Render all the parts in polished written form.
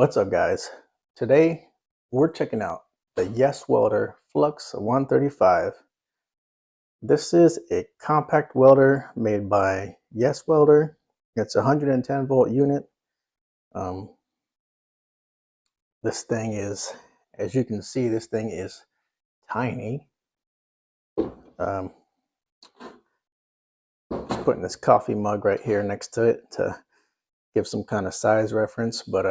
What's up, guys? Today we're checking out the YesWelder FLUX 135. This is a compact welder made by YesWelder. It's a 110 volt unit. Um, this thing is, as you can see, this thing is tiny. Um, just putting this coffee mug right here next to it to give some kind of size reference. But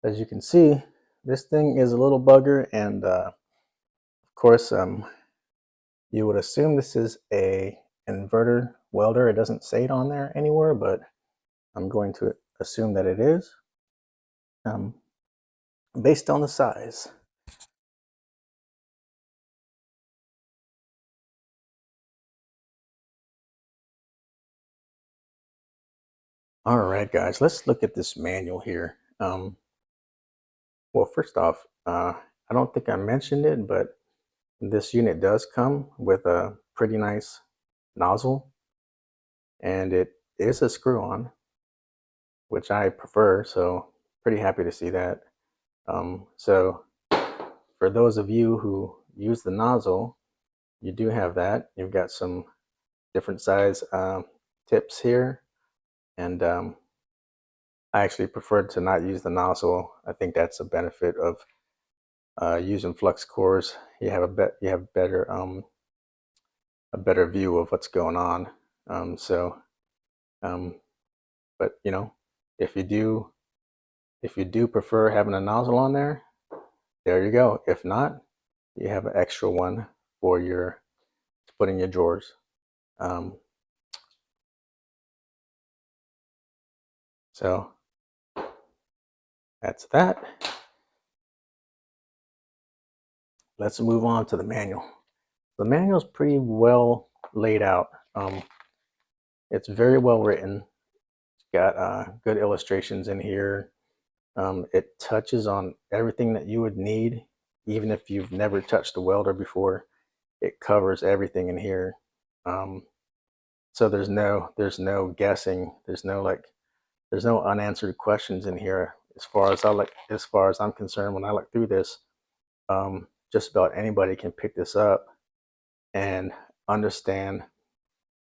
as you can see, this thing is a little bugger, and of course, you would assume this is a inverter welder. It doesn't say it on there anywhere, but I'm going to assume that it is, based on the size. All right, guys, let's look at this manual here. Well, first off, I don't think I mentioned it, but this unit does come with a pretty nice nozzle, and it is a screw-on, which I prefer, so pretty happy to see that. So for those of you who use the nozzle, you do have that. You've got some different size tips here, and I actually prefer to not use the nozzle. I think that's a benefit of using flux cores. You have a better view of what's going on. Um, but you know, if you do prefer having a nozzle on there, there you go. If not, you have an extra one for your to put in your drawers. So that's that. Let's move on to the manual. The manual is pretty well laid out. It's very well written. It's got good illustrations in here. It touches on everything that you would need, even if you've never touched a welder before. It covers everything in here. So there's no guessing. There's no unanswered questions in here. As far as I'm concerned, when I look through this, just about anybody can pick this up and understand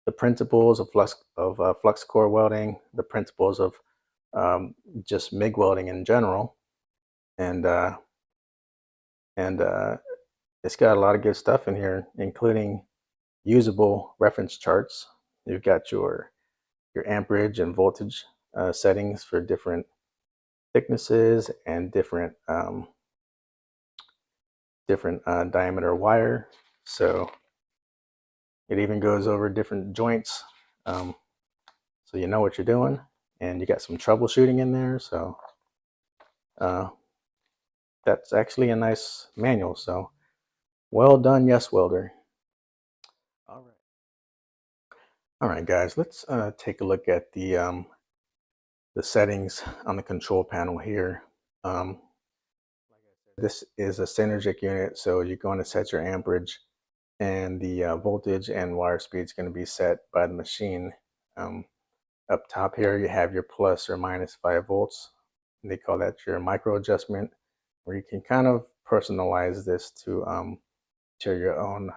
the principles of flux core welding, the principles of just MIG welding in general, and uh, and it's got a lot of good stuff in here, including usable reference charts. You've got your amperage and voltage settings for different thicknesses and different diameter wire. So it even goes over different joints, so you know what you're doing, and you got some troubleshooting in there. So uh, that's actually a nice manual. So well done, YesWelder. All right, all right, guys. Let's take a look at the settings on the control panel here. Like I said, this is a synergic unit, so you're going to set your amperage, and the voltage and wire speed is going to be set by the machine. Up top here, you have your plus or minus 5 volts. They call that your micro adjustment, where you can kind of personalize this to your own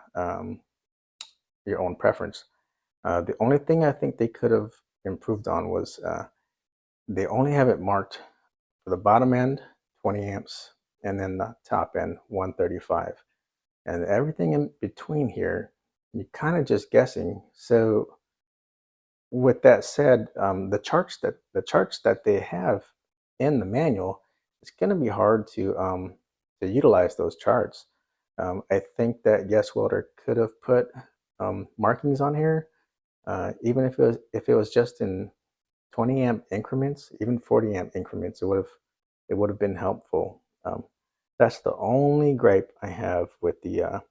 preference. The only thing I think they could have improved on was they only have it marked for the bottom end 20 amps, and then the top end 135, and everything in between here you're kind of just guessing. So with that said, the charts that they have in the manual, it's going to be hard to utilize those charts. I think that YesWelder could have put markings on here, even if it was just in 20 amp increments, even 40 amp increments. It would have been helpful. That's the only gripe I have with the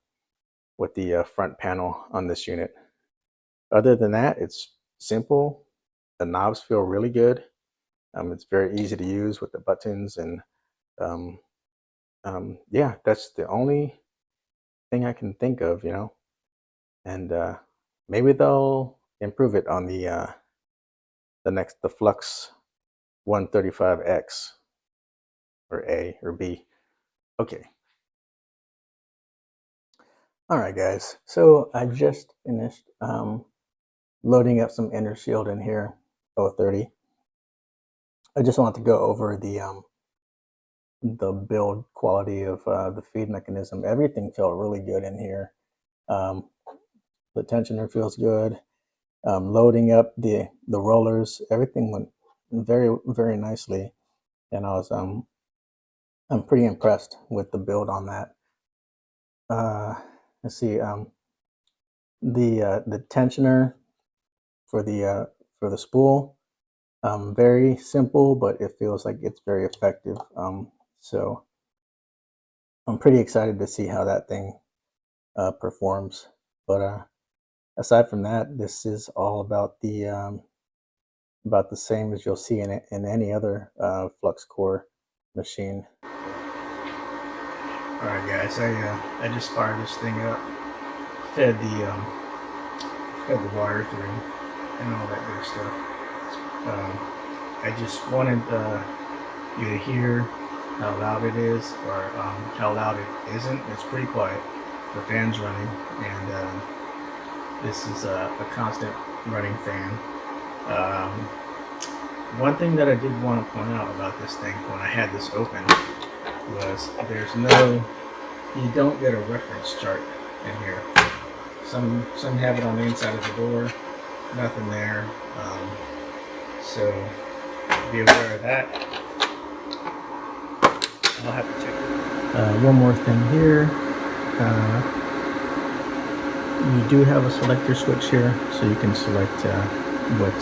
front panel on this unit. Other than that, it's simple. The knobs feel really good. It's very easy to use with the buttons, and um, yeah, that's the only thing I can think of, And maybe they'll improve it on the Flux 135X. or A or B. Okay. All right, guys. So I just finished loading up some inner shield in here, 030. I just want to go over the build quality of the feed mechanism. Everything felt really good in here. Um, the tensioner feels good. Loading up the rollers, everything went very nicely, and I'm pretty impressed with the build on that. Let's see, the tensioner for the spool, very simple, but it feels like it's very effective. So I'm pretty excited to see how that thing performs. But aside from that, this is all about the same as you'll see in any other flux core machine. All right, guys, I just fired this thing up, fed the wire through, and all that good stuff. I just wanted you to hear how loud it is, or how loud it isn't. It's pretty quiet. The fan's running, and this is a constant running fan. One thing that I did want to point out about this thing when I had this open was you don't get a reference chart in here. Some have it on the inside of the door, nothing there. So be aware of that. I'll have to check it. One more thing here. You do have a selector switch here, so you can select what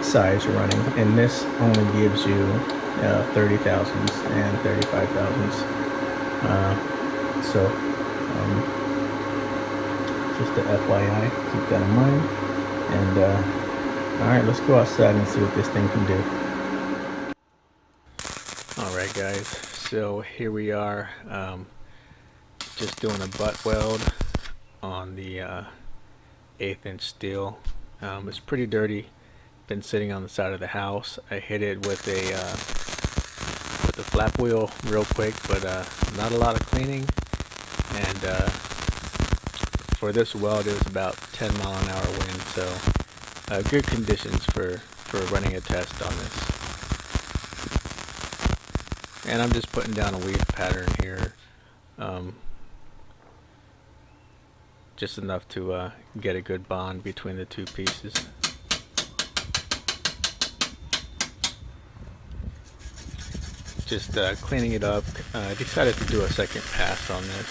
size you're running, and this only gives you 30,000s and 35,000s. So just a FYI, keep that in mind. And all right, let's go outside and see what this thing can do. All right, guys, so here we are, just doing a butt weld on the 1/8" steel. It's pretty dirty, been sitting on the side of the house. I hit it with a flap wheel real quick, but not a lot of cleaning. And for this weld, it was about 10-mile-an-hour wind, so good conditions for running a test on this. And I'm just putting down a weave pattern here, just enough to get a good bond between the two pieces. Just cleaning it up. I decided to do a second pass on this.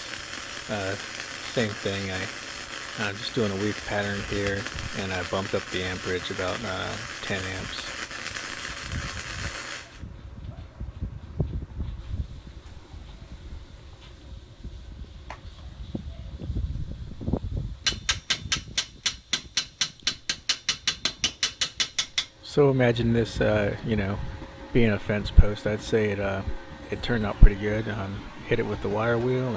Same thing, I'm just doing a weave pattern here, and I bumped up the amperage about 10 amps. So imagine this, being a fence post. I'd say it turned out pretty good. Hit it with the wire wheel,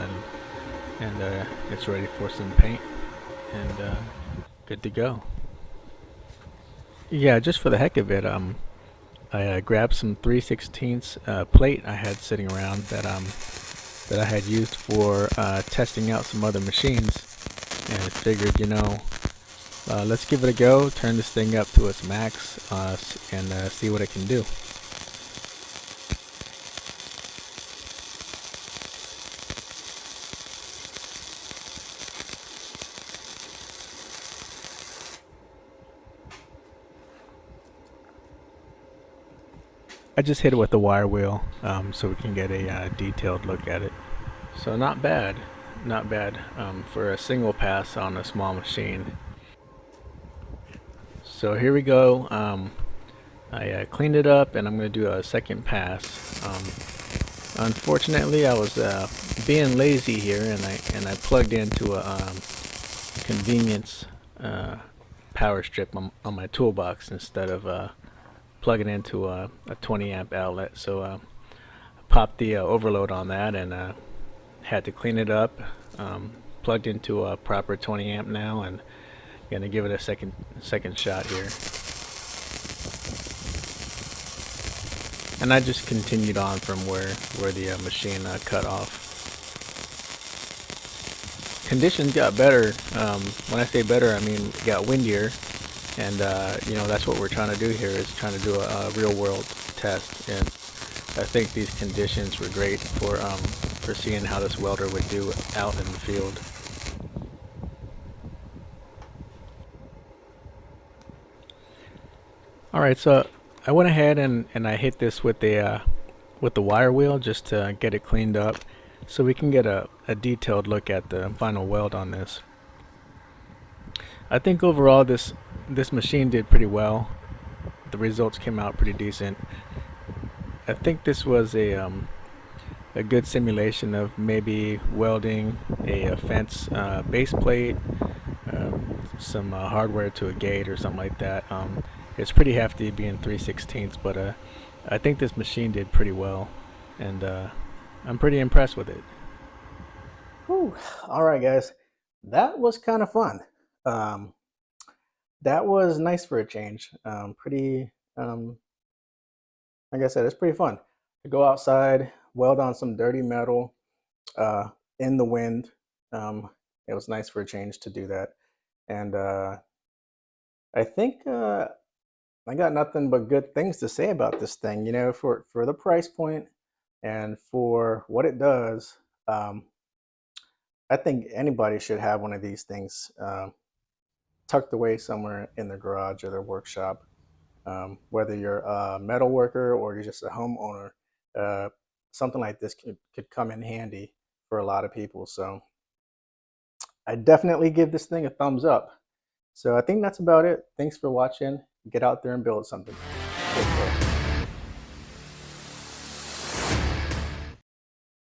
and it's ready for some paint, and good to go. Yeah, just for the heck of it, I grabbed some 3/16 plate I had sitting around that I had used for testing out some other machines, and I figured, let's give it a go, turn this thing up to its max, and see what it can do. I just hit it with the wire wheel, so we can get a detailed look at it. So not bad for a single pass on a small machine. So here we go. I cleaned it up, and I'm going to do a second pass. Unfortunately, I was being lazy here, and I plugged into a convenience power strip on my toolbox instead of plugging into a 20 amp outlet. So I popped the overload on that, and had to clean it up. Plugged into a proper 20 amp now, and gonna give it a second shot here. and I just continued on from where the machine cut off. Conditions got better. When I say better, I mean it got windier, and you know, that's what we're trying to do here, is trying to do a real world test. And I think these conditions were great for seeing how this welder would do out in the field. All right, so I went ahead and I hit this with the wire wheel just to get it cleaned up, so we can get a detailed look at the final weld on this. I think overall this machine did pretty well. The results came out pretty decent. I think this was a good simulation of maybe welding a fence base plate, some hardware to a gate or something like that. It's pretty hefty being 3/16, but I think this machine did pretty well, and I'm pretty impressed with it. Whew. All right, guys, that was kind of fun. Um, that was nice for a change. Pretty, like I said, it's pretty fun to go outside, weld on some dirty metal uh, in the wind. It was nice for a change to do that, and I think I got nothing but good things to say about this thing. You know, for the price point and for what it does, um, I think anybody should have one of these things tucked away somewhere in their garage or their workshop. Whether you're a metal worker or you're just a homeowner, uh, something like this could come in handy for a lot of people. So I definitely give this thing a thumbs up. So I think that's about it. Thanks for watching. Get out there and build something. Take care.